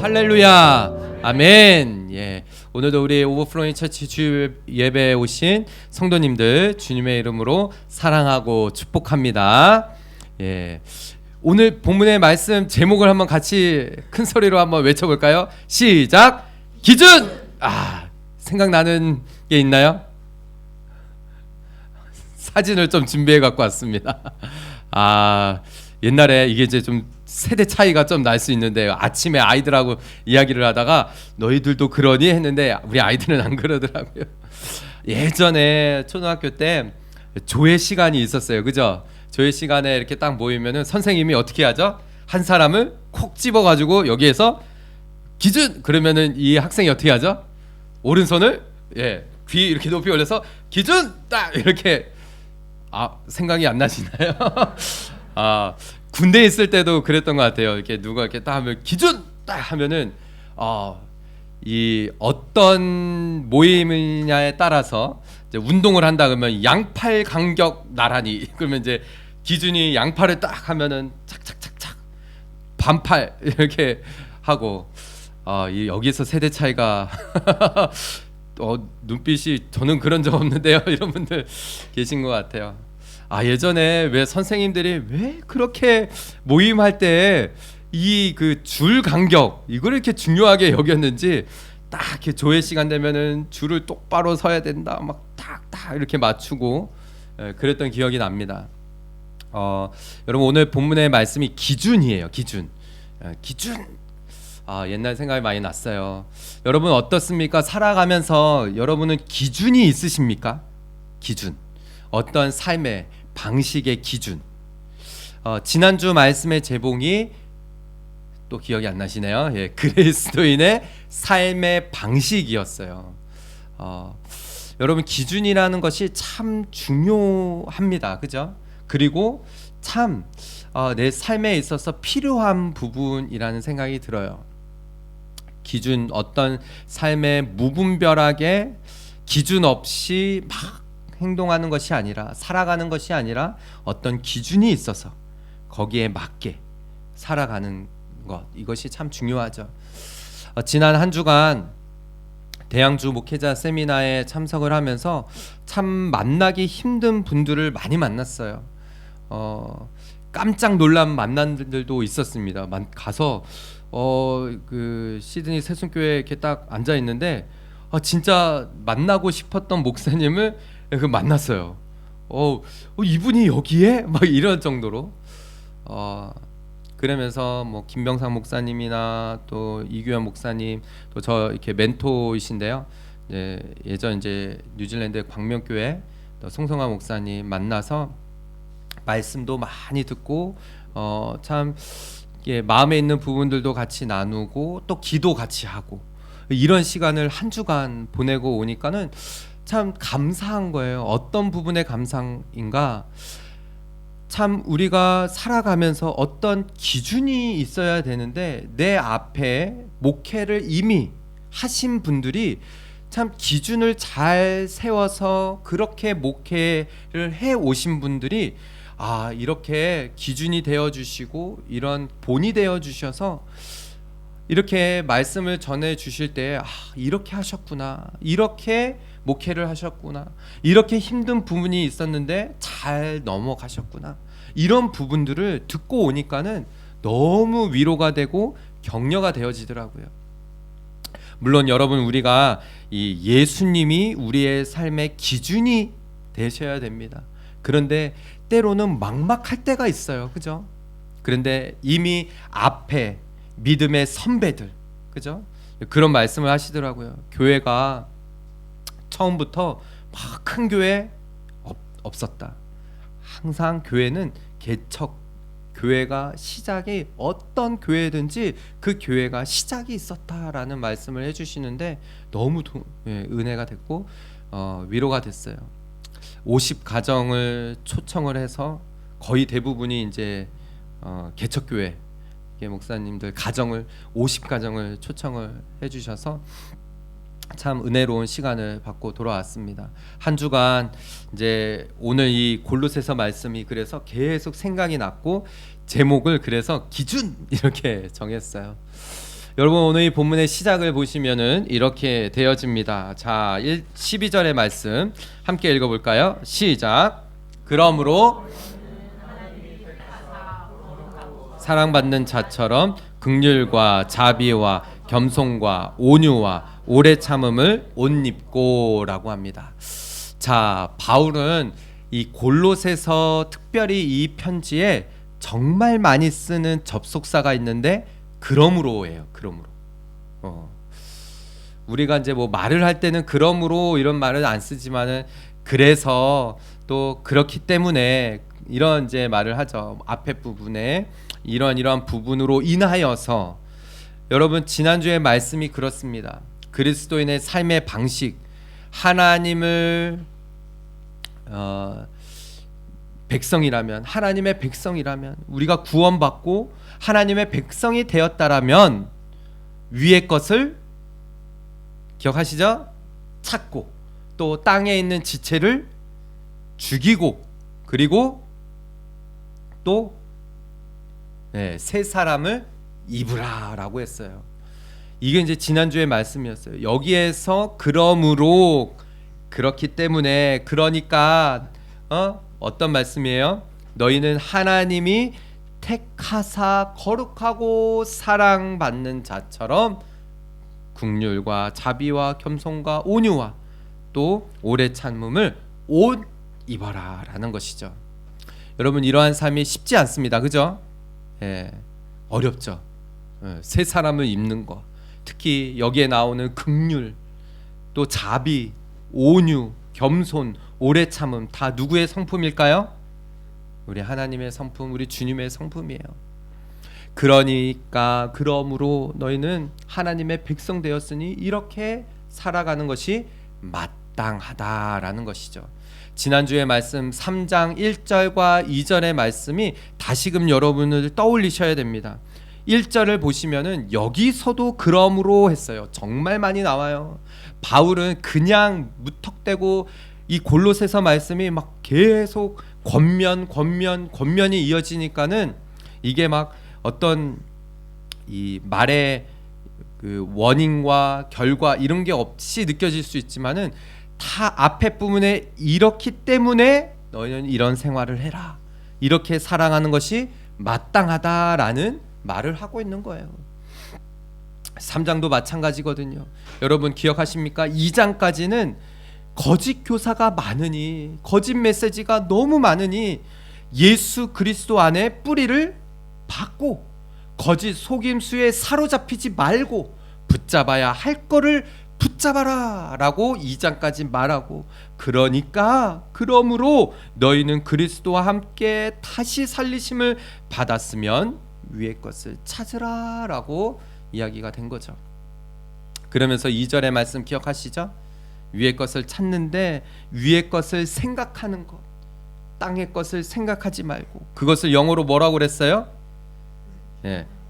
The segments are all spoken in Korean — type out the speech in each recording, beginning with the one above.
할렐루야. 아멘. 예. 오늘도 우리 오버플로잉 처치 주 예배에 오신 성도님들 주님의 이름으로 사랑하고 축복합니다. 예. 오늘 본문의 말씀 제목을 한번 같이 큰 소리로 한번 외쳐볼까요? 시작. 기준. 생각나는 게 있나요? 사진을 좀 준비해 갖고 왔습니다. 옛날에 이게 이제 좀 세대 차이가 좀 날 수 있는데 아침에 아이들하고 이야기를 하다가 너희들도 그러니 했는데 우리 아이들은 안 그러더라고요. 예전에 초등학교 때 조회 시간이 있었어요. 그죠? 조회 시간에 이렇게 딱 모이면은 선생님이 어떻게 하죠? 한 사람을 콕 집어 가지고 여기에서 기준 그러면은 이 학생이 어떻게 하죠? 오른손을 귀 이렇게 높이 올려서 기준 딱 이렇게 생각이 안 나시나요? 군대에 있을 때도 그랬던 것 같아요. 이렇게 누가 이렇게 딱 하면 기준 딱 하면은 이 어떤 모임이냐에 따라서 이제 운동을 한다 그러면 양팔 간격 나란히 그러면 이제 기준이 양팔을 딱 하면은 착착착착 반팔 이렇게 하고 여기서 세대 차이가 눈빛이 저는 그런 적 없는데요. 이런 분들 계신 것 같아요. 예전에 왜 선생님들이 왜 그렇게 모임할 때 이 그 줄 간격 이걸 이렇게 중요하게 여겼는지 딱 이렇게 조회 시간 되면은 줄을 똑바로 서야 된다 막 탁탁 이렇게 맞추고 그랬던 기억이 납니다. 여러분 오늘 본문의 말씀이 기준이에요. 기준. 옛날 생각이 많이 났어요. 여러분 어떻습니까? 살아가면서 여러분은 기준이 있으십니까? 기준. 어떤 삶의 방식의 기준. 지난주 말씀의 제목이 또 기억이 안 나시네요. 그리스도인의 삶의 방식이었어요. 여러분 기준이라는 것이 참 중요합니다. 그죠? 그리고 참 내 삶에 있어서 필요한 부분이라는 생각이 들어요. 기준 어떤 삶의 무분별하게 기준 없이 막 행동하는 것이 아니라 살아가는 것이 아니라 어떤 기준이 있어서 거기에 맞게 살아가는 것 이것이 참 중요하죠. 지난 한 주간 대양주 목회자 세미나에 참석을 하면서 참 만나기 힘든 분들을 많이 만났어요. 깜짝 놀란 만남들도 있었습니다. 가서 그 시드니 새순교회에 이렇게 딱 앉아 있는데 진짜 만나고 싶었던 목사님을 만났어요. 이분이 여기에 막 이런 정도로 그러면서 뭐 김병상 목사님이나 또 이규현 목사님 또 저 이렇게 멘토이신데요. 예전 이제 뉴질랜드 광명교회 또 송성화 목사님 만나서 말씀도 많이 듣고 참 마음에 있는 부분들도 같이 나누고 또 기도 같이 하고 이런 시간을 한 주간 보내고 오니까는 참 감사한 거예요. 어떤 부분의 감사인가? 참 우리가 살아가면서 어떤 기준이 있어야 되는데 내 앞에 목회를 이미 하신 분들이 참 기준을 잘 세워서 그렇게 목회를 해 오신 분들이 이렇게 기준이 되어 주시고 이런 본이 되어 주셔서 이렇게 말씀을 전해 주실 때 이렇게 하셨구나, 이렇게 목회를 하셨구나, 이렇게 힘든 부분이 있었는데 잘 넘어가셨구나, 이런 부분들을 듣고 오니까는 너무 위로가 되고 격려가 되어지더라고요. 물론 여러분 우리가 이 예수님이 우리의 삶의 기준이 되셔야 됩니다. 그런데 때로는 막막할 때가 있어요. 그죠? 그런데 이미 앞에 믿음의 선배들, 그죠? 그런 말씀을 하시더라고요. 교회가 처음부터 막 큰 교회 없었다. 항상 교회는 개척, 교회가 시작이 어떤 교회든지 그 교회가 시작이 있었다라는 말씀을 해주시는데 너무 은혜가 됐고 위로가 됐어요. 50가정을 초청을 해서 거의 대부분이 이제 개척교회 목사님들 가정을 50가정을 초청을 해주셔서 참 은혜로운 시간을 받고 돌아왔습니다. 한 주간 이제 오늘 이 골로새서 말씀이 그래서 계속 생각이 났고 제목을 그래서 기준 이렇게 정했어요. 여러분 오늘 이 본문의 시작을 보시면은 이렇게 되어집니다. 자, 12절의 말씀 함께 읽어볼까요? 시작. 그러므로 사랑받는 자처럼 긍휼과 자비와 겸손과 온유와 오래 참음을 옷 입고라고 합니다. 자, 바울은 이 골로새서 특별히 이 편지에 정말 많이 쓰는 접속사가 있는데 그러므로예요. 그러므로. 우리가 이제 뭐 말을 할 때는 그러므로 이런 말을 안 쓰지만은 그래서 또 그렇기 때문에 이런 이제 말을 하죠. 앞에 부분에 이러한 부분으로 인하여서. 여러분 지난주에 말씀이 그렇습니다. 그리스도인의 삶의 방식, 하나님을 백성이라면, 하나님의 백성이라면, 우리가 구원받고 하나님의 백성이 되었다라면 위의 것을 기억하시죠? 찾고 또 땅에 있는 지체를 죽이고 그리고 또 새 사람을 입으라라고 했어요. 이게 이제 지난주의 말씀이었어요. 여기에서 그러므로, 그렇기 때문에, 그러니까 어떤 말씀이에요? 너희는 하나님이 택하사 거룩하고 사랑받는 자처럼 긍휼과 자비와 겸손과 온유와 또 오래 참음을 옷 입어라 라는 것이죠. 여러분 이러한 삶이 쉽지 않습니다. 그죠? 어렵죠. 새 사람을 입는 거, 특히 여기에 나오는 긍휼, 또 자비, 온유, 겸손, 오래 참음 다 누구의 성품일까요? 우리 하나님의 성품, 우리 주님의 성품이에요. 그러니까 그러므로 너희는 하나님의 백성 되었으니 이렇게 살아가는 것이 마땅하다라는 것이죠. 지난주의 말씀 3장 1절과 2절의 말씀이 다시금 여러분을 떠올리셔야 됩니다. 1절을 보시면은 여기서도 그러므로 했어요. 정말 많이 나와요. 바울은 그냥 무턱대고 이 골로새서 말씀이 막 계속 권면이 이어지니까는 이게 막 어떤 이 말의 그 원인과 결과 이런 게 없이 느껴질 수 있지만은 다 앞에 부분에 이렇기 때문에 너희는 이런 생활을 해라, 이렇게 사랑하는 것이 마땅하다라는 말을 하고 있는 거예요. 3장도 마찬가지거든요. 여러분 기억하십니까? 2장까지는 거짓 교사가 많으니, 거짓 메시지가 너무 많으니 예수 그리스도 안에 뿌리를 박고 거짓 속임수에 사로잡히지 말고 붙잡아야 할 거를 붙잡아라 라고 2장까지 말하고, 그러니까 그러므로 너희는 그리스도와 함께 다시 살리심을 받았으면 위의 것을 찾으라 라고 이야기가 된 거죠. 그러면서 2절의 말씀 기억하시죠? 위의 것을 찾는데 위의 것을 생각하는 것, 땅의 것을 생각하지 말고, 그것을 영어로 뭐라고 그랬어요?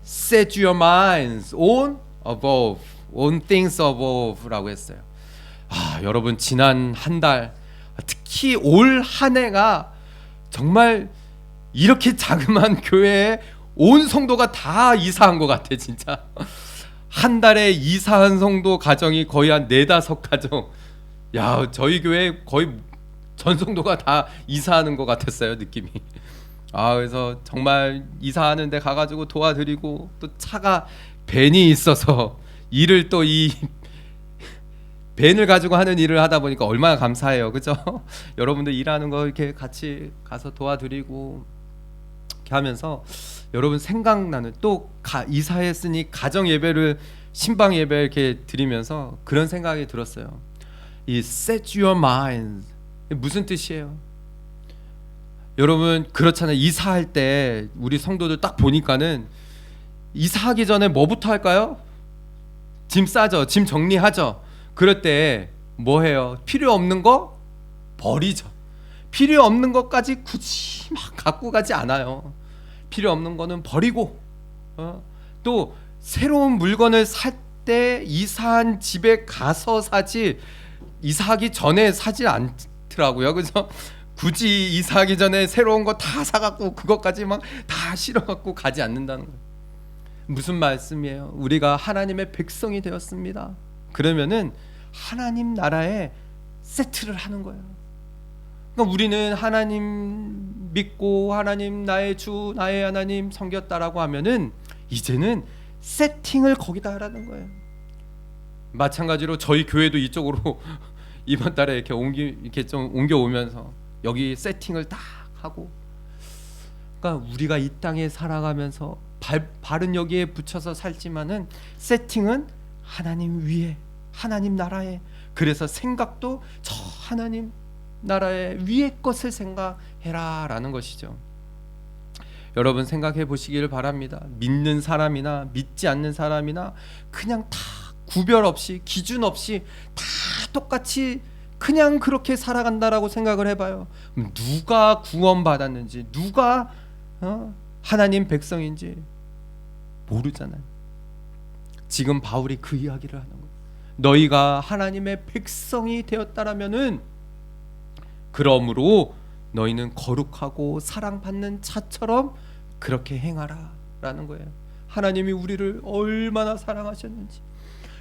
Set your minds on above, on things above라고 했어요. 여러분 지난 한 달, 특히 올 한 해가 정말 이렇게 자그마한 교회에 온 성도가 다 이사한 것 같아. 진짜 한 달에 이사한 성도 가정이 거의 한 4-5 가정. 야, 저희 교회 거의 전 성도가 다 이사하는 것 같았어요, 느낌이. 그래서 정말 이사하는 데 가가지고 도와드리고, 또 차가 밴이 있어서 일을 또 이 밴을 가지고 하는 일을 하다 보니까 얼마나 감사해요, 그죠? 여러분들 일하는 거 이렇게 같이 가서 도와드리고 이렇게 하면서 여러분 생각나는, 또 이사했으니 가정 예배를, 신방 예배 이렇게 드리면서 그런 생각이 들었어요. 이 set your mind 무슨 뜻이에요? 여러분 그렇잖아요. 이사할 때 우리 성도들 딱 보니까는 이사하기 전에 뭐부터 할까요? 짐 싸죠. 짐 정리하죠. 그럴 때 뭐 해요? 필요 없는 거 버리죠. 필요 없는 것까지 굳이 막 갖고 가지 않아요. 필요 없는 거는 버리고, 또 새로운 물건을 살 때 이사한 집에 가서 사지, 이사하기 전에 사지 않더라고요. 그죠? 굳이 이사하기 전에 새로운 거 다 사갖고 그것까지 막 다 실어갖고 가지 않는다는 거예요. 무슨 말씀이에요? 우리가 하나님의 백성이 되었습니다. 그러면은 하나님 나라에 세트를 하는 거예요. 그러니까 우리는 하나님 믿고 하나님 나의 주 나의 하나님 섬겼다라고 하면은 이제는 세팅을 거기다 하라는 거예요. 마찬가지로 저희 교회도 이쪽으로 이번 달에 이렇게 좀 옮겨오면서 여기 세팅을 딱 하고, 그러니까 우리가 이 땅에 살아가면서 발은 여기에 붙여서 살지만은 세팅은 하나님 위에 하나님 나라에, 그래서 생각도 저 하나님 나라의 위의 것을 생각해라라는 것이죠. 여러분 생각해 보시기를 바랍니다. 믿는 사람이나 믿지 않는 사람이나 그냥 다 구별 없이 기준 없이 다 똑같이 그냥 그렇게 살아간다라고 생각을 해봐요. 누가 구원받았는지 누가 하나님 백성인지 모르잖아요. 지금 바울이 그 이야기를 하는 거예요. 너희가 하나님의 백성이 되었다라면은 그러므로 너희는 거룩하고 사랑받는 자처럼 그렇게 행하라 라는 거예요. 하나님이 우리를 얼마나 사랑하셨는지,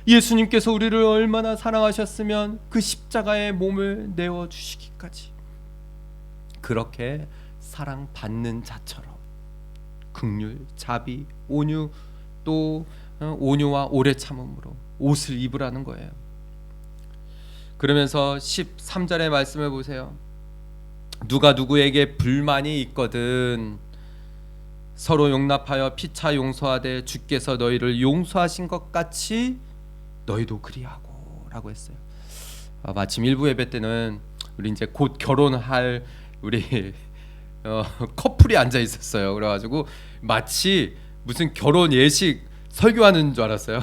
예수님께서 우리를 얼마나 사랑하셨으면 그 십자가에 몸을 내어주시기까지 그렇게 사랑받는 자처럼 긍휼, 자비, 온유, 또 온유와 오래 참음으로 옷을 입으라는 거예요. 그러면서 13절의 말씀을 보세요. 누가 누구에게 불만이 있거든 서로 용납하여 피차 용서하되 주께서 너희를 용서하신 것 같이 너희도 그리하고 라고 했어요. 마침 일부 예배 때는 우리 이제 곧 결혼할 우리 커플이 앉아 있었어요. 그래가지고 마치 무슨 결혼 예식 설교하는 줄 알았어요.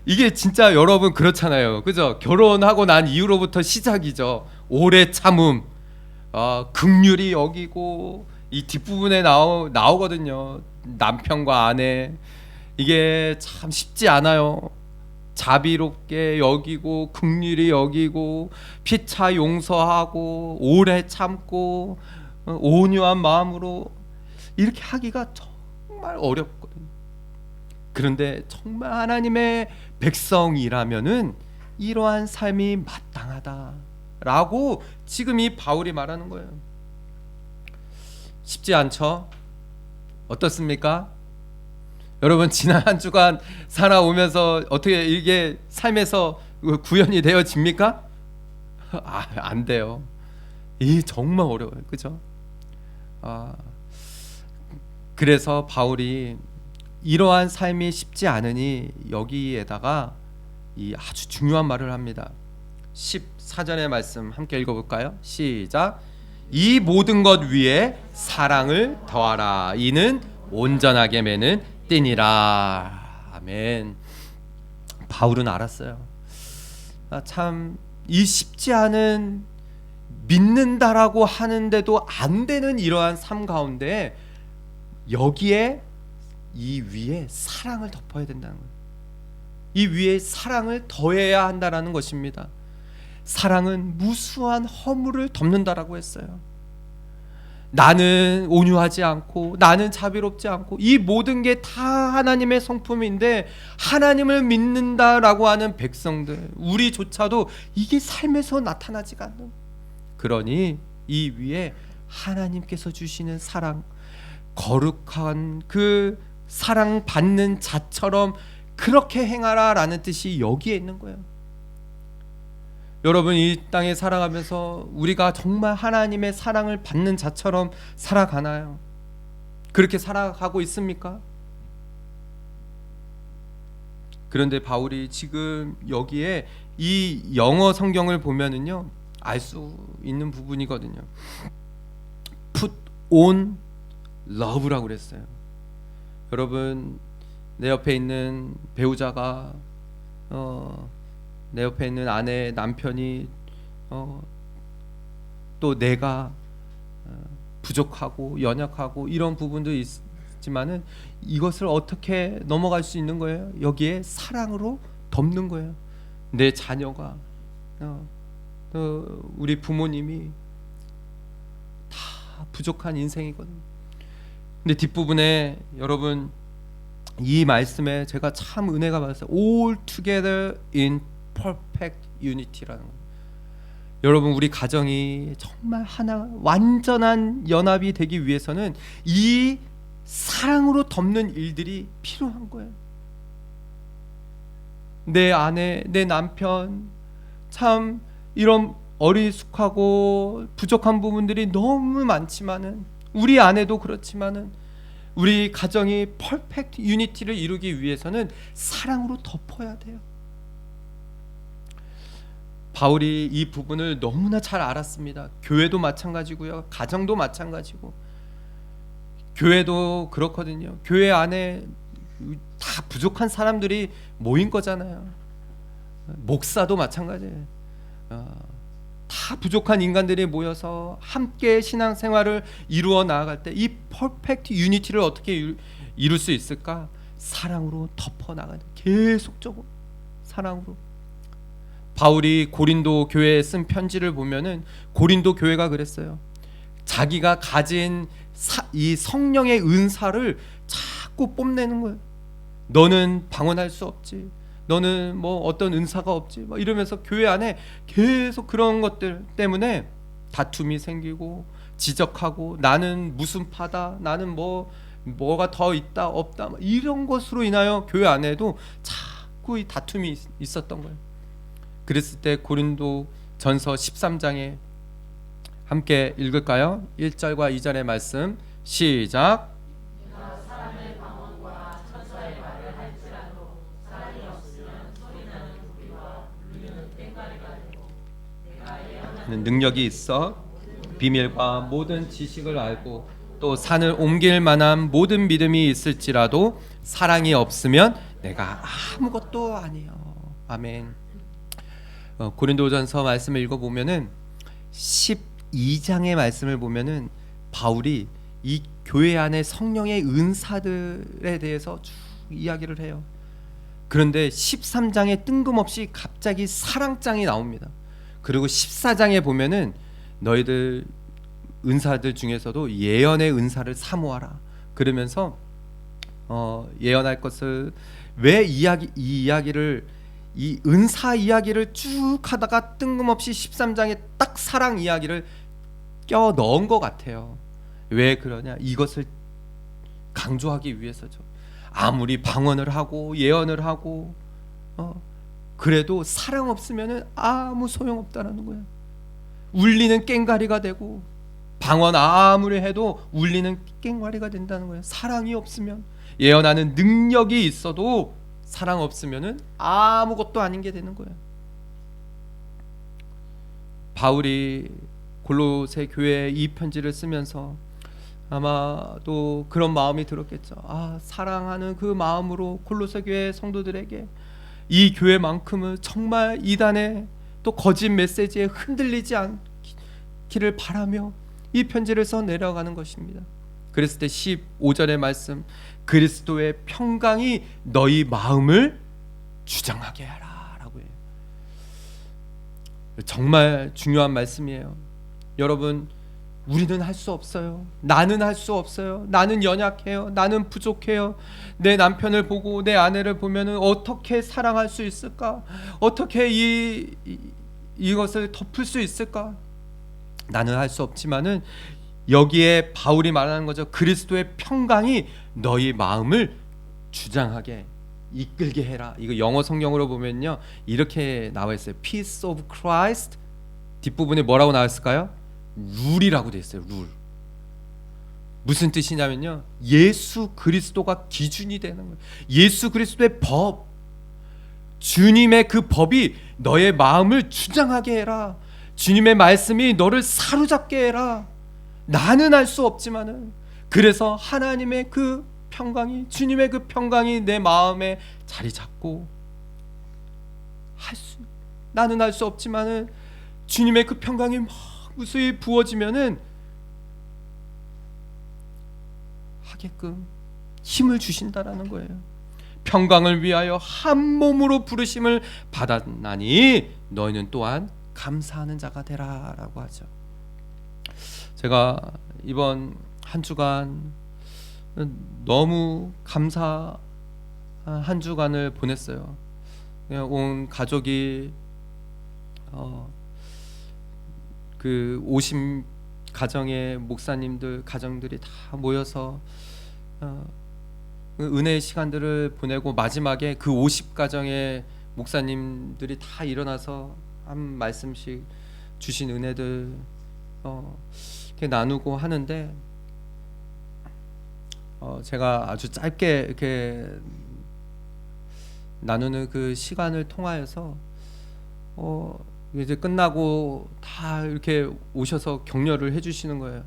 이게 진짜 여러분 그렇잖아요, 그죠? 결혼하고 난 이후로부터 시작이죠. 오래 참음, 긍휼히 여기고, 이 뒷부분에 나오거든요. 남편과 아내, 이게 참 쉽지 않아요. 자비롭게 여기고 긍휼히 여기고 피차 용서하고 오래 참고 온유한 마음으로 이렇게 하기가 정말 어렵거든요. 그런데 정말 하나님의 백성이라면은 이러한 삶이 마땅하다라고 지금 이 바울이 말하는 거예요. 쉽지 않죠? 어떻습니까? 여러분 지난 한 주간 살아오면서 어떻게 이게 삶에서 구현이 되어집니까? 안 돼요. 이 정말 어려워요, 그죠? 그래서 바울이 이러한 삶이 쉽지 않으니 여기에다가 이 아주 중요한 말을 합니다. 14절의 말씀 함께 읽어볼까요? 시작. 이 모든 것 위에 사랑을 더하라. 이는 온전하게 매는 띠니라. 아멘. 바울은 알았어요. 참 이 쉽지 않은, 믿는다라고 하는데도 안 되는 이러한 삶 가운데 여기에 이 위에 사랑을 덮어야 된다는 거예요. 이 위에 사랑을 더해야 한다라는 것입니다. 사랑은 무수한 허물을 덮는다라고 했어요. 나는 온유하지 않고 나는 자비롭지 않고 이 모든 게 다 하나님의 성품인데 하나님을 믿는다라고 하는 백성들, 우리조차도 이게 삶에서 나타나지가 않는, 그러니 이 위에 하나님께서 주시는 사랑, 거룩한 그 사랑받는 자처럼 그렇게 행하라 라는 뜻이 여기에 있는 거예요. 여러분 이 땅에 살아가면서 우리가 정말 하나님의 사랑을 받는 자처럼 살아가나요? 그렇게 살아가고 있습니까? 그런데 바울이 지금 여기에 이 영어 성경을 보면은요 알 수 있는 부분이거든요. Put on love라고 그랬어요. 여러분 내 옆에 있는 배우자가 내 옆에 있는 아내, 남편이 또 내가 부족하고 연약하고 이런 부분도 있지만은 이것을 어떻게 넘어갈 수 있는 거예요? 여기에 사랑으로 덮는 거예요. 내 자녀가 우리 부모님이 다 부족한 인생이거든요. 근데 뒷부분에 여러분 이 말씀에 제가 참 은혜가 받았어요. All together in perfect unity라는 거예요. 여러분, 우리 가정이 정말 하나 완전한 연합이 되기 위해서는 이 사랑으로 덮는 일들이 필요한 거예요. 내 아내, 내 남편, 참 이런 어리숙하고 부족한 부분들이 너무 많지만은, 우리 아내도 그렇지만은, 우리 가정이 퍼펙트 유니티를 이루기 위해서는 사랑으로 덮어야 돼요. 바울이 이 부분을 너무나 잘 알았습니다. 교회도 마찬가지고요, 가정도 마찬가지고. 교회도 그렇거든요. 교회 안에 다 부족한 사람들이 모인 거잖아요. 목사도 마찬가지예요. 다 부족한 인간들이 모여서 함께 신앙생활을 이루어 나아갈 때 이 퍼펙트 유니티를 어떻게 이룰 수 있을까? 사랑으로 덮어 나가는, 계속적으로 사랑으로. 바울이 고린도 교회에 쓴 편지를 보면은 고린도 교회가 그랬어요. 자기가 가진 이 성령의 은사를 자꾸 뽐내는 거예요. 너는 방언할 수 없지, 너는 뭐 어떤 은사가 없지, 막 이러면서 교회 안에 계속 그런 것들 때문에 다툼이 생기고 지적하고, 나는 무슨 파다, 나는 뭐가 더 있다 없다, 이런 것으로 인하여 교회 안에도 자꾸 이 다툼이 있었던 거예요. 그랬을 때 고린도 전서 13장에 함께 읽을까요? 1절과 2절의 말씀 시작. 능력이 있어 비밀과 모든 지식을 알고 또 산을 옮길 만한 모든 믿음이 있을지라도 사랑이 없으면 내가 아무것도 아니요. 아멘. 고린도전서 말씀을 읽어보면은 12장의 말씀을 보면은 바울이 이 교회 안에 성령의 은사들에 대해서 쭉 이야기를 해요. 그런데 13장에 뜬금없이 갑자기 사랑장이 나옵니다. 그리고 14장에 보면은 너희들 은사들 중에서도 예언의 은사를 사모하라 그러면서 예언할 것을 왜 이 이야기를, 이 은사 이야기를 쭉 하다가 뜬금없이 13장에 딱 사랑 이야기를 껴 넣은 것 같아요. 왜 그러냐? 이것을 강조하기 위해서죠. 아무리 방언을 하고 예언을 하고 그래도 사랑 없으면은 아무 소용없다라는 거예요. 울리는 꽹과리가 되고, 방언 아무리 해도 울리는 꽹과리가 된다는 거예요. 사랑이 없으면, 예언하는 능력이 있어도 사랑 없으면은 아무것도 아닌 게 되는 거예요. 바울이 골로새 교회에 이 편지를 쓰면서 아마도 그런 마음이 들었겠죠. 사랑하는 그 마음으로 골로새 교회 성도들에게 이 교회만큼은 정말 이단의 또 거짓 메시지에 흔들리지 않기를 바라며 이 편지를 써 내려가는 것입니다. 그랬을 때 15절의 말씀, 그리스도의 평강이 너희 마음을 주장하게 하라 라고 해요. 정말 중요한 말씀이에요. 여러분, 우리는 할 수 없어요. 나는 할 수 없어요. 나는 연약해요. 나는 부족해요. 내 남편을 보고 내 아내를 보면은 어떻게 사랑할 수 있을까? 어떻게 이것을 덮을 수 있을까? 나는 할 수 없지만은 여기에 바울이 말하는 거죠. 그리스도의 평강이 너희 마음을 주장하게 이끌게 해라. 이거 영어 성경으로 보면요, 이렇게 나와 있어요. Peace of Christ. 뒷부분에 뭐라고 나왔을까요? 룰이라고 돼 있어요. 룰. 무슨 뜻이냐면요, 예수 그리스도가 기준이 되는 거예요. 예수 그리스도의 법, 주님의 그 법이 너의 마음을 주장하게 해라. 주님의 말씀이 너를 사로잡게 해라. 나는 알 수 없지만은, 그래서 하나님의 그 평강이, 주님의 그 평강이 내 마음에 자리 잡고, 나는 알 수 없지만은 주님의 그 평강이 막 무수히 부어지면은 하게끔 힘을 주신다라는 거예요. 평강을 위하여 한 몸으로 부르심을 받았나니 너희는 또한 감사하는 자가 되라라고 하죠. 제가 이번 한 주간 너무 감사하고 한 주간을 보냈어요. 그냥 온 가족이 그 50 가정의 목사님들 가정들이 다 모여서 은혜의 시간들을 보내고, 마지막에 그 50 가정의 목사님들이 다 일어나서 한 말씀씩 주신 은혜들 이렇게 나누고 하는데, 제가 아주 짧게 이렇게 나누는 그 시간을 통하여서 이제 끝나고 다 이렇게 오셔서 격려를 해주시는 거예요.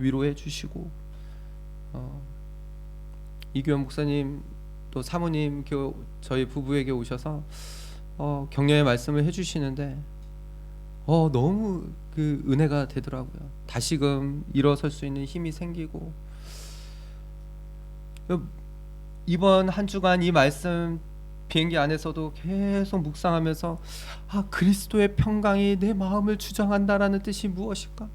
위로해 주시고, 이규현 목사님 또 사모님 저희 부부에게 오셔서 격려의 말씀을 해주시는데 너무 그 은혜가 되더라고요. 다시금 일어설 수 있는 힘이 생기고, 이번 한 주간 이 말씀 비행기 안에서도 계속 묵상하면서 그리스도의 평강이 내 마음을 주장한다라는 뜻이 무엇일까?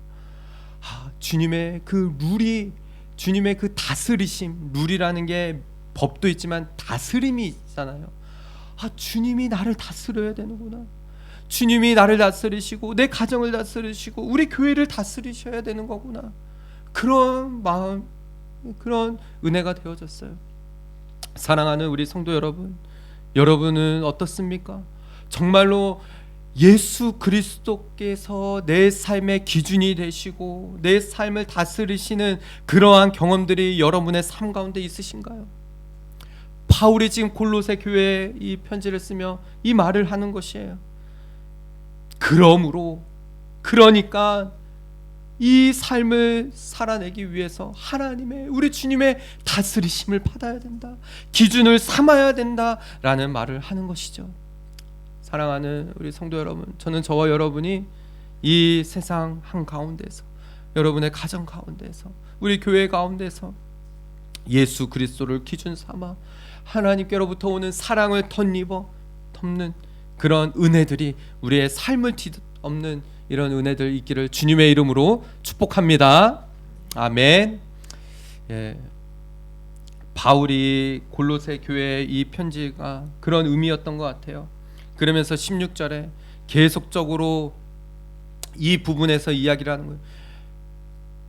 주님의 그 룰이, 주님의 그 다스리심, 룰이라는 게 법도 있지만 다스림이 있잖아요. 주님이 나를 다스려야 되는구나. 주님이 나를 다스리시고 내 가정을 다스리시고 우리 교회를 다스리셔야 되는 거구나. 그런 마음, 그런 은혜가 되어졌어요. 사랑하는 우리 성도 여러분, 여러분은 어떻습니까? 정말로 예수 그리스도께서 내 삶의 기준이 되시고 내 삶을 다스리시는 그러한 경험들이 여러분의 삶 가운데 있으신가요? 바울이 지금 골로새 교회에 이 편지를 쓰며 이 말을 하는 것이에요. 그러니까 이 삶을 살아내기 위해서 하나님의, 우리 주님의 다스리심을 받아야 된다, 기준을 삼아야 된다라는 말을 하는 것이죠. 사랑하는 우리 성도 여러분, 저는 저와 여러분이 이 세상 한가운데서, 여러분의 가정 가운데서, 우리 교회 가운데서 예수 그리스도를 기준 삼아 하나님께로부터 오는 사랑을 덧입는 그런 은혜들이 우리의 삶을 뒤엎는 이런 은혜들 있기를 주님의 이름으로 축복합니다. 아멘. 바울이 골로새 교회의 이 편지가 그런 의미였던 것 같아요. 그러면서 16절에 계속적으로 이 부분에서 이야기를 하는 거예요.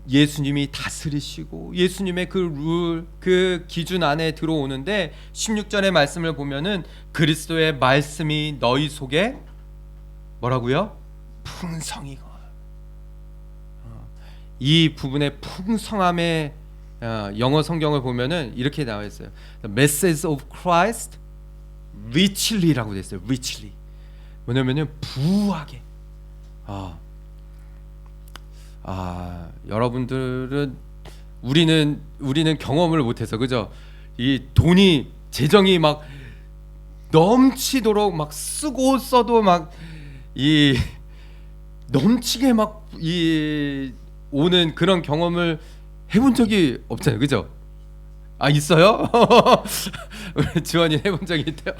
예수님이 다스리시고 예수님의 그 룰, 그 기준 안에 들어오는데 16절의 말씀을 보면은 그리스도의 말씀이 너희 속에 뭐라고요? 풍성이고. 이 부분의 풍성함의 영어 성경을 보면은 이렇게 나와 있어요. The message of Christ richly라고 돼 있어요. richly. 뭐냐면은 부하게. 여러분들은 우리는 경험을 못해서, 그죠? 이 돈이, 재정이 막 넘치도록 막 쓰고 써도 막 이 넘치게 막 이 오는 그런 경험을 해본 적이 없잖아요, 그죠? 있어요? 우리 지원이 해본 적이 있대요.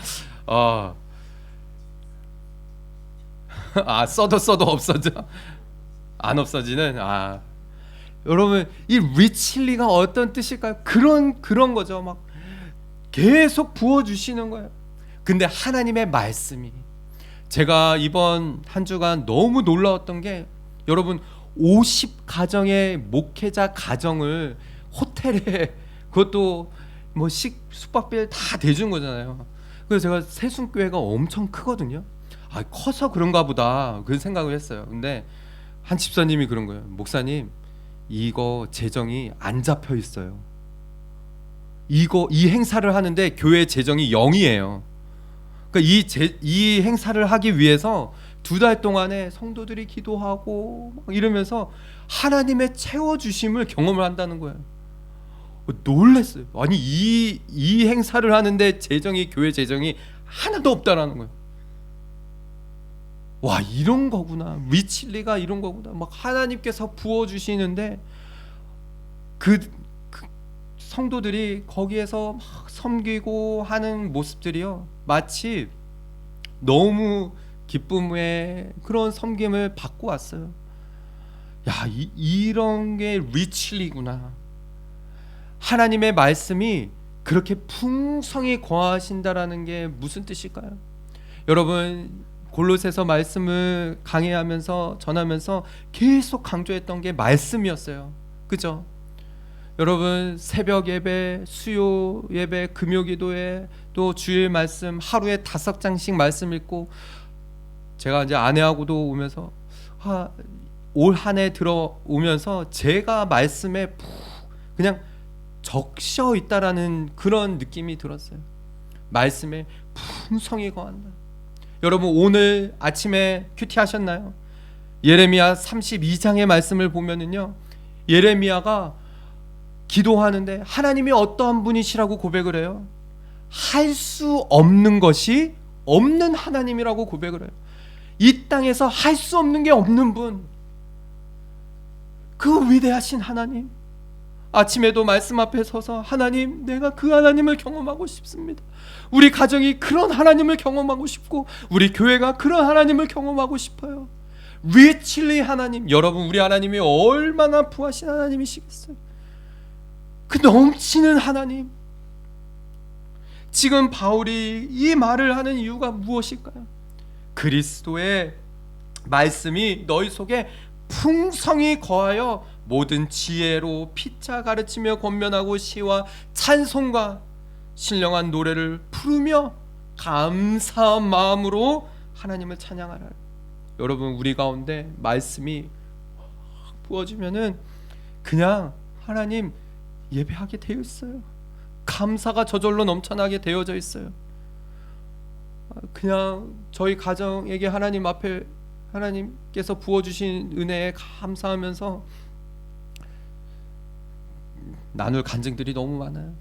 써도 없어져. 안 없어지는. 여러분, 이 richly가 어떤 뜻일까요? 그런 거죠. 막 계속 부어 주시는 거예요. 근데 하나님의 말씀이, 제가 이번 한 주간 너무 놀라웠던 게, 여러분 50 가정의 목회자 가정을 호텔에, 그것도 뭐 숙박비 다 대준 거잖아요. 그래서 제가 세순교회가 엄청 크거든요. 커서 그런가 보다 그런 생각을 했어요. 근데 한 집사님이 그런 거예요. 목사님, 이거 재정이 안 잡혀 있어요. 이 행사를 하는데 교회 재정이 0이에요. 그러니까 이 행사를 하기 위해서 2달 동안에 성도들이 기도하고 막 이러면서 하나님의 채워주심을 경험을 한다는 거예요. 놀랐어요. 아니 이 행사를 하는데 교회 재정이 하나도 없다라는 거예요. 와, 이런 거구나. richly가 이런 거구나. 막 하나님께서 부어주시는데 그 성도들이 거기에서 막 섬기고 하는 모습들이요, 마치 너무 기쁨의 그런 섬김을 받고 왔어요. 이런 게 richly구나. 하나님의 말씀이 그렇게 풍성히 거하신다라는 게 무슨 뜻일까요? 여러분, 골로새서 말씀을 강해하면서 전하면서 계속 강조했던 게 말씀이었어요. 그죠? 여러분, 새벽 예배, 수요 예배, 금요 기도회, 또 주일 말씀 하루에 5장씩 말씀 읽고, 제가 이제 아내하고도 오면서 올 한 해 들어오면서 제가 말씀에 푹 그냥 적셔 있다라는 그런 느낌이 들었어요. 말씀에 풍성히 거한다. 여러분, 오늘 아침에 큐티 하셨나요? 예레미야 32장의 말씀을 보면은요, 예레미야가 기도하는데 하나님이 어떠한 분이시라고 고백을 해요? 할 수 없는 것이 없는 하나님이라고 고백을 해요. 이 땅에서 할 수 없는 게 없는 분, 그 위대하신 하나님. 아침에도 말씀 앞에 서서 하나님, 내가 그 하나님을 경험하고 싶습니다. 우리 가정이 그런 하나님을 경험하고 싶고, 우리 교회가 그런 하나님을 경험하고 싶어요. 리치리 하나님, 여러분, 우리 하나님이 얼마나 부하신 하나님이시겠어요? 그 넘치는 하나님. 지금 바울이 이 말을 하는 이유가 무엇일까요? 그리스도의 말씀이 너희 속에 풍성히 거하여 모든 지혜로 피차 가르치며 권면하고 시와 찬송과 신령한 노래를 부르며 감사한 마음으로 하나님을 찬양하라. 여러분, 우리 가운데 말씀이 부어지면은 그냥 하나님 예배하게 되어 있어요. 감사가 저절로 넘쳐나게 되어져 있어요. 그냥 저희 가정에게 하나님 앞에 하나님께서 부어주신 은혜에 감사하면서 나눌 간증들이 너무 많아요.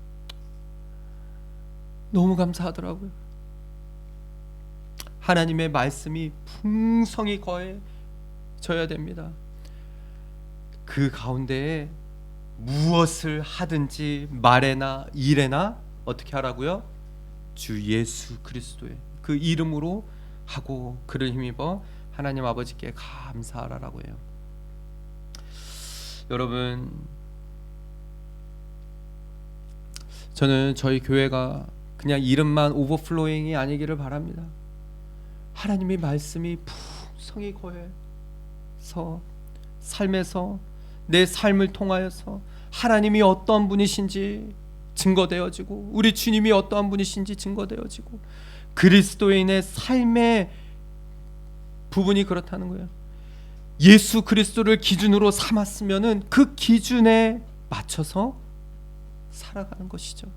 너무 감사하더라고요. 하나님의 말씀이 풍성히 거해져야 됩니다. 그 가운데에 무엇을 하든지 말에나 일에나 어떻게 하라고요? 주 예수 그리스도의 그 이름으로 하고 그를 힘입어 하나님 아버지께 감사하라고 해요. 여러분, 저는 저희 교회가 그냥 이름만 오버플로잉이 아니기를 바랍니다. 하나님의 말씀이 풍성히 거해서 삶에서 내 삶을 통하여서 하나님이 어떠한 분이신지 증거되어지고, 우리 주님이 어떠한 분이신지 증거되어지고, 그리스도인의 삶의 부분이 그렇다는 거예요. 예수 그리스도를 기준으로 삼았으면은 그 기준에 맞춰서 살아가는 것이죠.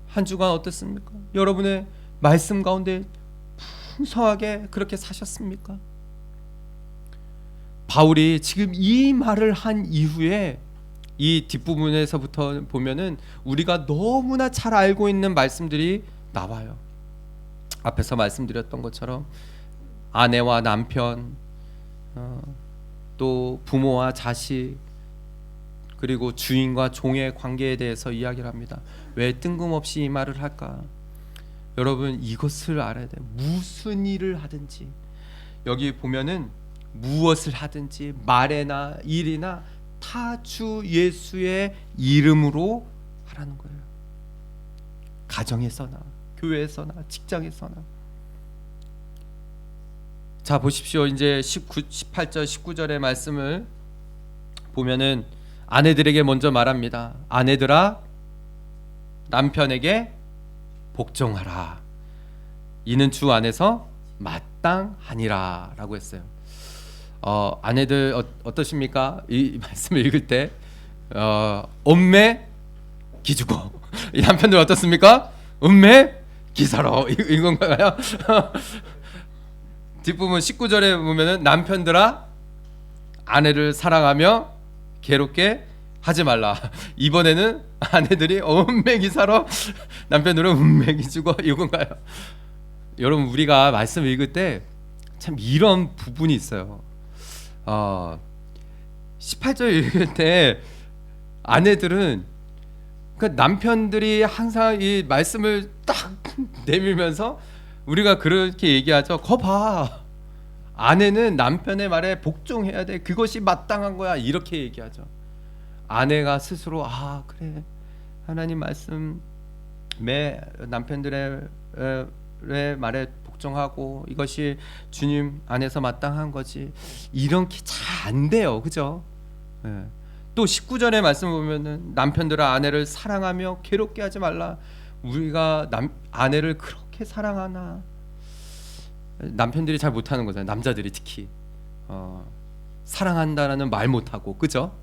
한 주간 어땠습니까? 여러분의 말씀 가운데 풍성하게 그렇게 사셨습니까? 바울이 지금 이 말을 한 이후에 이 뒷부분에서부터 보면은 우리가 너무나 잘 알고 있는 말씀들이 나와요. 앞에서 말씀드렸던 것처럼 아내와 남편, 또 부모와 자식, 그리고 주인과 종의 관계에 대해서 이야기를 합니다. 왜 뜬금없이 이 말을 할까? 여러분, 이것을 알아야 돼요. 무슨 일을 하든지, 여기 보면은 무엇을 하든지 말에나 일이나 다 주 예수의 이름으로 하라는 거예요. 가정에서나 교회에서나 직장에서나. 자, 보십시오. 이제 18절 19절의 말씀을 보면은 아내들에게 먼저 말합니다. 아내들아, 남편에게 복종하라. 이는 주 안에서 마땅하니라 라고 했어요. 아내들 어떠십니까? 이 말씀을 읽을 때 엄매 기주고 이 남편들 어떻습니까? 엄매 기사로 이건가요? 뒷부분 19절에 보면은 남편들아 아내를 사랑하며 괴롭게 하지 말라. 이번에는 아내들이 엄매 기사로 남편들은 엄매 기주고 이건가요? 여러분, 우리가 말씀 읽을 때 참 이런 부분이 있어요. 18절 읽을 때 아내들은, 그러니까 남편들이 항상 이 말씀을 딱 내밀면서 우리가 그렇게 얘기하죠. 거 봐, 아내는 남편의 말에 복종해야 돼, 그것이 마땅한 거야, 이렇게 얘기하죠. 아내가 스스로 그래, 하나님 말씀 매 남편들의 말에 복종하고 이것이 주님 안에서 마땅한 거지, 이렇게 잘 안 돼요. 그죠? 예. 또 19절의 말씀 보면은 남편들아 아내를 사랑하며 괴롭게 하지 말라. 우리가 아내를 그렇게 사랑하나? 남편들이 잘 못하는 거잖아요. 남자들이 특히 사랑한다라는 말 못하고, 그죠?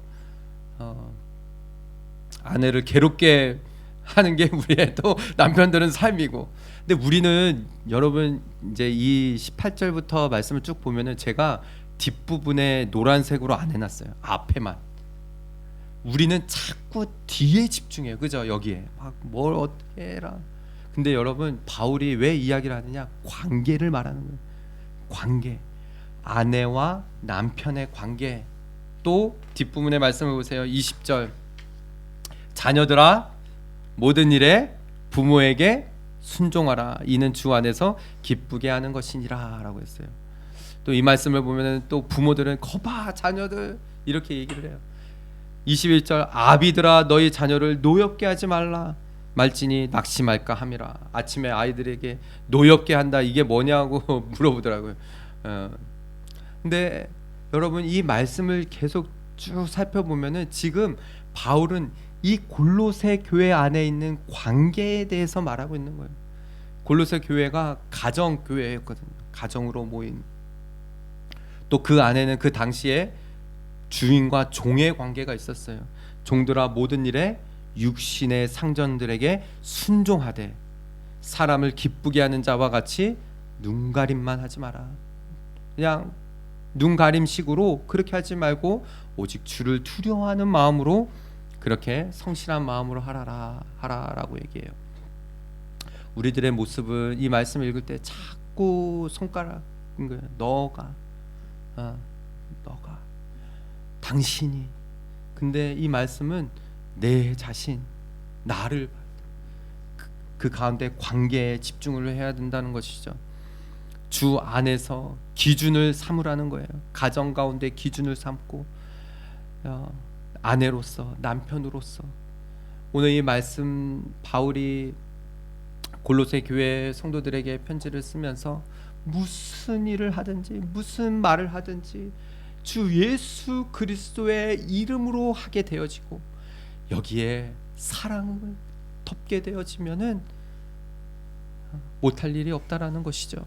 아내를 괴롭게 하는 게 우리의 또 남편들은 삶이고. 근데 우리는 여러분 이제 이 18절부터 말씀을 쭉 보면은 제가 뒷부분에 노란색으로 안 해놨어요. 앞에만. 우리는 자꾸 뒤에 집중해요. 그죠? 여기에 막 뭘 어떻게 해라. 근데 여러분 바울이 왜 이야기를 하느냐? 관계를 말하는 거예요. 관계. 아내와 남편의 관계. 또 뒷부분의 말씀을 보세요. 20절. 자녀들아 모든 일에 부모에게 순종하라. 이는 주 안에서 기쁘게 하는 것이니라 라고 했어요. 또 이 말씀을 보면 또 부모들은 거봐 자녀들 이렇게 얘기를 해요. 21절 아비들아 너희 자녀를 노엽게 하지 말라. 말지니 낙심할까 함이라. 아침에 아이들에게 노엽게 한다 이게 뭐냐고 물어보더라고요. 근데 여러분 이 말씀을 계속 쭉 살펴보면은 지금 바울은 이 골로새 교회 안에 있는 관계에 대해서 말하고 있는 거예요. 골로새 교회가 가정 교회였거든요. 가정으로 모인. 또 그 안에는 그 당시에 주인과 종의 관계가 있었어요. 종들아 모든 일에 육신의 상전들에게 순종하되 사람을 기쁘게 하는 자와 같이 눈가림만 하지 마라. 그냥 눈가림식으로 그렇게 하지 말고 오직 주를 두려워하는 마음으로 그렇게 성실한 마음으로 하라라고 얘기해요. 우리들의 모습은 이 말씀을 읽을 때 자꾸 손가락인 거예요. 너가 당신이. 근데 이 말씀은 내 자신, 나를 그 가운데 관계에 집중을 해야 된다는 것이죠. 주 안에서 기준을 삼으라는 거예요. 가정 가운데 기준을 삼고 아내로서 남편으로서. 오늘 이 말씀 바울이 골로새 교회 성도들에게 편지를 쓰면서 무슨 일을 하든지 무슨 말을 하든지 주 예수 그리스도의 이름으로 하게 되어지고 여기에 사랑을 덮게 되어지면은 못할 일이 없다라는 것이죠.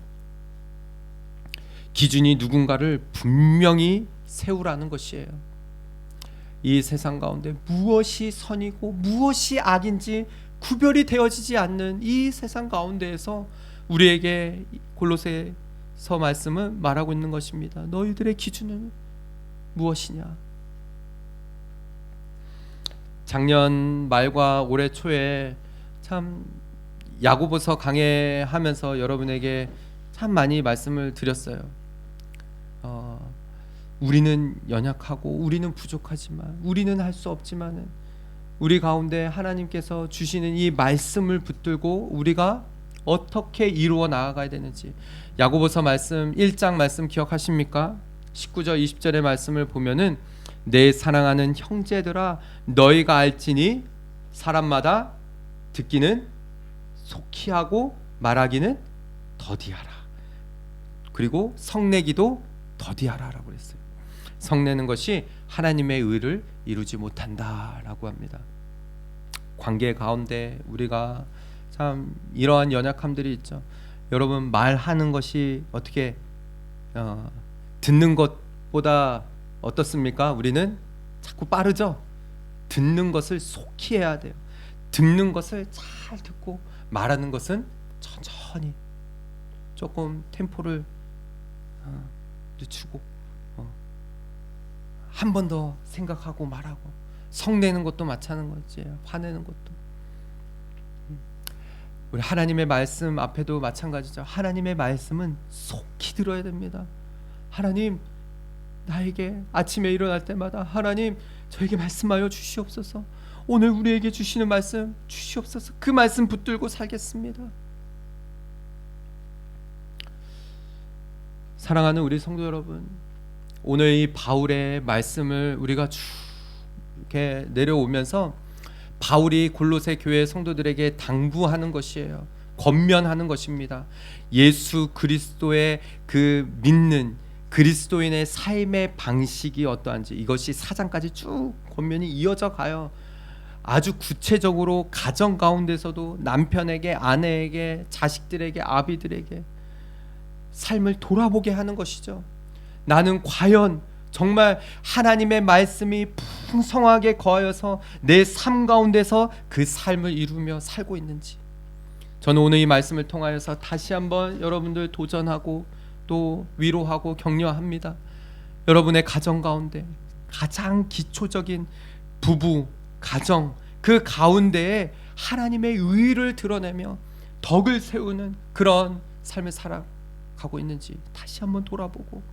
기준이 누군가를 분명히 세우라는 것이에요. 이 세상 가운데 무엇이 선이고 무엇이 악인지 구별이 되어지지 않는 이 세상 가운데에서 우리에게 골로새서 말씀은 말하고 있는 것입니다. 너희들의 기준은 무엇이냐? 작년 말과 올해 초에 참 야고보서 강해하면서 여러분에게 참 많이 말씀을 드렸어요. 우리는 연약하고 우리는 부족하지만 우리는 할 수 없지만은 우리 가운데 하나님께서 주시는 이 말씀을 붙들고 우리가 어떻게 이루어 나아가야 되는지. 야고보서 말씀 1장 말씀 기억하십니까? 19절 20절의 말씀을 보면은 내 사랑하는 형제들아 너희가 알지니 사람마다 듣기는 속히 하고 말하기는 더디하라. 그리고 성내기도 더디하라라고 그랬어요. 성내는 것이 하나님의 의를 이루지 못한다라고 합니다. 관계 가운데 우리가 참 이러한 연약함들이 있죠. 여러분 말하는 것이 어떻게 듣는 것보다 어떻습니까? 우리는 자꾸 빠르죠. 듣는 것을 속히 해야 돼요. 듣는 것을 잘 듣고 말하는 것은 천천히 조금 템포를 늦추고 한 번 더 생각하고 말하고. 성내는 것도 마찬가지예요. 화내는 것도. 우리 하나님의 말씀 앞에도 마찬가지죠. 하나님의 말씀은 속히 들어야 됩니다. 하나님 나에게 아침에 일어날 때마다 하나님 저에게 말씀하여 주시옵소서. 오늘 우리에게 주시는 말씀 주시옵소서. 그 말씀 붙들고 살겠습니다. 사랑하는 우리 성도 여러분, 오늘 이 바울의 말씀을 우리가 쭉 이렇게 내려오면서 바울이 골로새 교회 성도들에게 당부하는 것이에요. 권면하는 것입니다. 예수 그리스도의 그 믿는 그리스도인의 삶의 방식이 어떠한지, 이것이 4장까지 쭉 권면이 이어져 가요. 아주 구체적으로 가정 가운데서도 남편에게, 아내에게, 자식들에게, 아비들에게 삶을 돌아보게 하는 것이죠. 나는 과연 정말 하나님의 말씀이 풍성하게 거하여서 내 삶 가운데서 그 삶을 이루며 살고 있는지, 저는 오늘 이 말씀을 통하여서 다시 한번 여러분들 도전하고 또 위로하고 격려합니다. 여러분의 가정 가운데 가장 기초적인 부부, 가정, 그 가운데에 하나님의 의를 드러내며 덕을 세우는 그런 삶을 살아가고 있는지 다시 한번 돌아보고,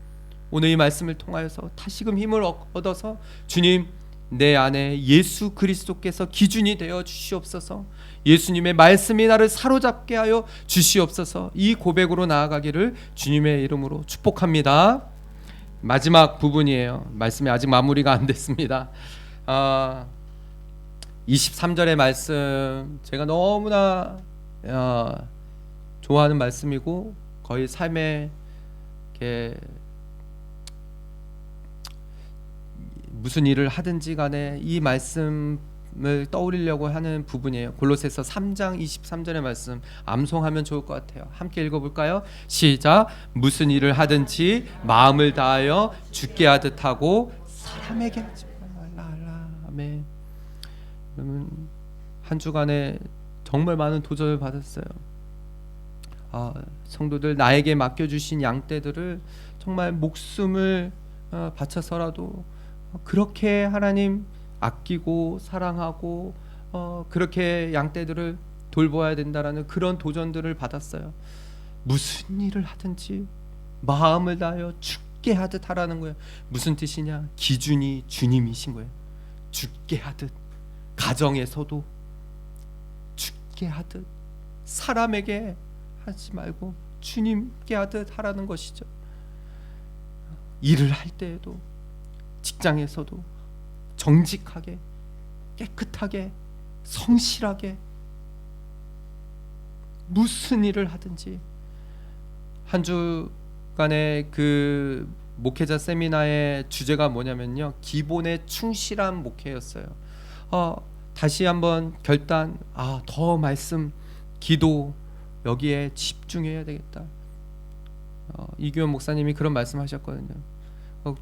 오늘 이 말씀을 통하여서 다시금 힘을 얻어서 주님, 내 안에 예수 그리스도께서 기준이 되어 주시옵소서, 예수님의 말씀이 나를 사로잡게 하여 주시옵소서, 이 고백으로 나아가기를 주님의 이름으로 축복합니다. 마지막 부분이에요. 말씀이 아직 마무리가 안 됐습니다. 23절의 말씀, 제가 너무나 좋아하는 말씀이고 거의 삶에 이렇게 무슨 일을 하든지 간에 이 말씀을 떠올리려고 하는 부분이에요. 골로새서 3장 23절의 말씀 암송하면 좋을 것 같아요. 함께 읽어볼까요? 시작. 무슨 일을 하든지 마음을 다하여 주께 하듯 하고 사람에게 하지 말라. 아멘. 그러면 한 주간에 정말 많은 도전을 받았어요. 성도들, 나에게 맡겨주신 양떼들을 정말 목숨을 바쳐서라도 그렇게 하나님 아끼고 사랑하고 그렇게 양떼들을 돌보아야 된다라는 그런 도전들을 받았어요. 무슨 일을 하든지 마음을 다하여 주께 하듯 하라는 거예요. 무슨 뜻이냐? 기준이 주님이신 거예요. 주께 하듯, 가정에서도 주께 하듯, 사람에게 하지 말고 주님께 하듯 하라는 것이죠. 일을 할 때에도, 직장에서도 정직하게, 깨끗하게, 성실하게, 무슨 일을 하든지. 한 주간의 그 목회자 세미나의 주제가 뭐냐면요, 기본에 충실한 목회였어요. 다시 한번 결단, 더 말씀, 기도, 여기에 집중해야 되겠다. 이규현 목사님이 그런 말씀하셨거든요.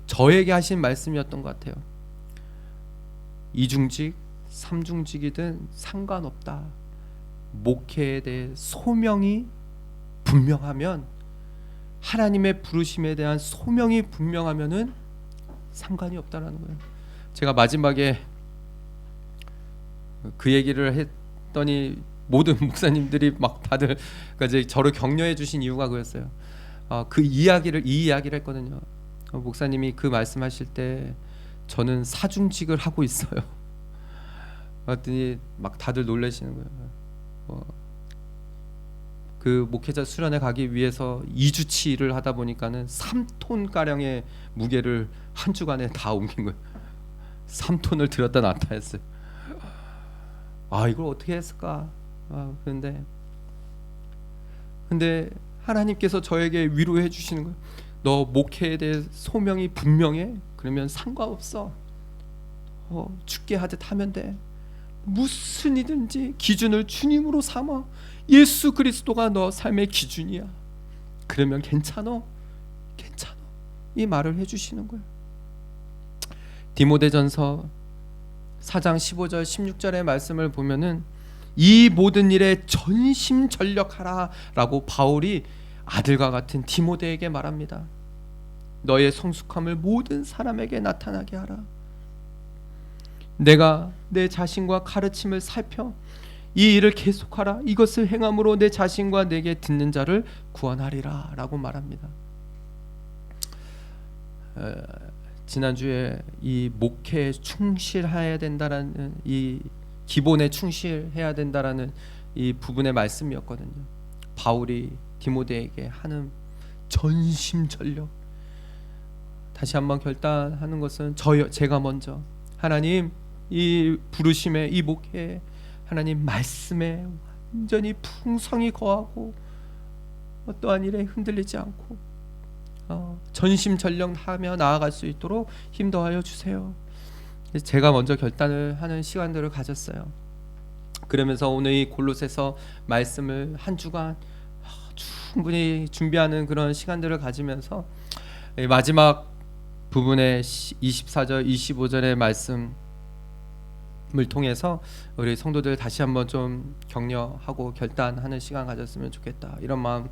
저에게 하신 말씀이었던 것 같아요. 이중직, 삼중직이든 상관없다. 목회에 대해 소명이 분명하면, 하나님의 부르심에 대한 소명이 분명하면은 상관이 없다라는 거예요. 제가 마지막에 그 얘기를 했더니 모든 목사님들이 막 다들 이제 저를 격려해 주신 이유가 그였어요. 이 이야기를 했거든요. 목사님이 그 말씀하실 때 저는 사중직을 하고 있어요. 그랬더니 막 다들 놀라시는 거예요. 그 목회자 수련회 가기 위해서 2주치 일을 하다 보니까는 3톤 가량의 무게를 한 주간에 다 옮긴 거예요. 3톤을 들었다 놨다 했어요. 이걸 어떻게 했을까? 근데 하나님께서 저에게 위로해 주시는 거예요. 너 목회에 대해 소명이 분명해? 그러면 상관없어. 주께 하듯 하면 돼. 무슨 이든지 기준을 주님으로 삼아. 예수 그리스도가 너 삶의 기준이야. 그러면 괜찮아. 이 말을 해주시는 거예요. 디모데전서 4장 15절 16절의 말씀을 보면은 이 모든 일에 전심전력하라 라고 바울이 아들과 같은 디모데에게 말합니다. 너의 성숙함을 모든 사람에게 나타나게 하라. 내가 내 자신과 가르침을 살펴 이 일을 계속하라. 이것을 행함으로 내 자신과 내게 듣는 자를 구원하리라 라고 말합니다. 지난주에 이 목회에 충실해야 된다라는, 이 기본에 충실해야 된다라는 이 부분의 말씀이었거든요. 바울이 디모데에게 하는 전심전력, 다시 한번 결단하는 것은 제가 먼저, 하나님 이 부르심에, 이 목회에 하나님 말씀에 완전히 풍성히 거하고 어떠한 일에 흔들리지 않고 전심전력하며 나아갈 수 있도록 힘 더하여 주세요. 제가 먼저 결단을 하는 시간들을 가졌어요. 그러면서 오늘 이 골로새서 말씀을 한 주간 충분히 준비하는 그런 시간들을 가지면서 마지막 부분의 24절 25절의 말씀을 통해서 우리 성도들 다시 한번 좀 격려하고 결단하는 시간 가졌으면 좋겠다, 이런 마음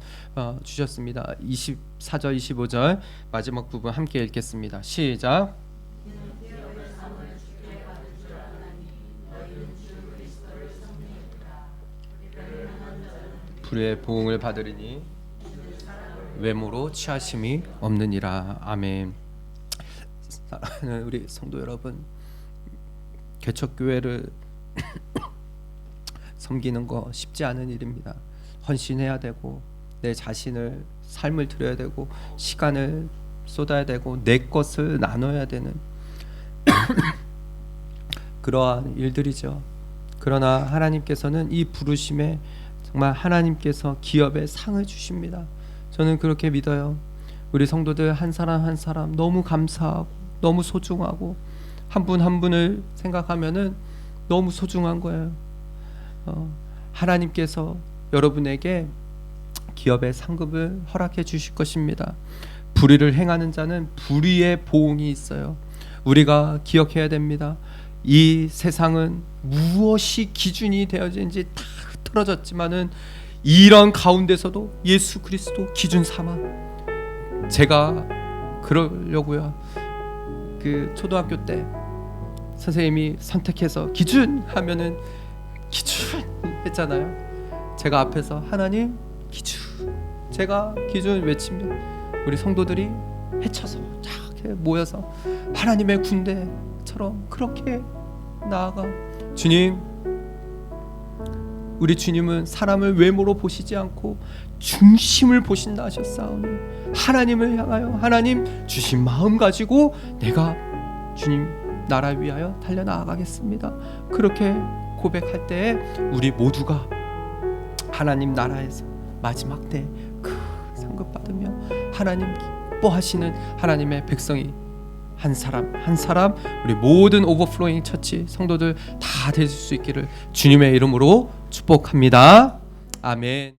주셨습니다. 24절 25절 마지막 부분 함께 읽겠습니다. 시작. 불의 보응을 받으리니 외모로 취하심이 없느니라. 아멘. 사랑하는 우리 성도 여러분, 개척교회를 섬기는 거 쉽지 않은 일입니다. 헌신해야 되고 내 자신을 삶을 드려야 되고 시간을 쏟아야 되고 내 것을 나눠야 되는 그러한 일들이죠. 그러나 하나님께서는 이 부르심에 정말 하나님께서 기업의 상을 주십니다. 저는 그렇게 믿어요. 우리 성도들 한 사람 한 사람 너무 감사하고 너무 소중하고 한 분 한 분을 생각하면은 너무 소중한 거예요. 하나님께서 여러분에게 기업의 상급을 허락해 주실 것입니다. 불의를 행하는 자는 불의의 보응이 있어요. 우리가 기억해야 됩니다. 이 세상은 무엇이 기준이 되어진지 다 틀어졌지만은 이런 가운데서도 예수 그리스도 기준 삼아 제가 그러려고요. 그 초등학교 때 선생님이 선택해서 기준 하면은 기준 했잖아요. 제가 앞에서 하나님 기준, 제가 기준 외치면 우리 성도들이 헤쳐서 쫙 모여서 하나님의 군대처럼 그렇게 나아가, 주님, 우리 주님은 사람을 외모로 보시지 않고 중심을 보신다 하셨사오니 하나님을 향하여 하나님 주신 마음 가지고 내가 주님 나라 위하여 달려나가겠습니다. 그렇게 고백할 때에 우리 모두가 하나님 나라에서 마지막 때 큰 상급 받으며 하나님 기뻐하시는 하나님의 백성이 한 사람 한 사람 우리 모든 오버플로잉 처치 성도들 다 될 수 있기를 주님의 이름으로 축복합니다. 아멘.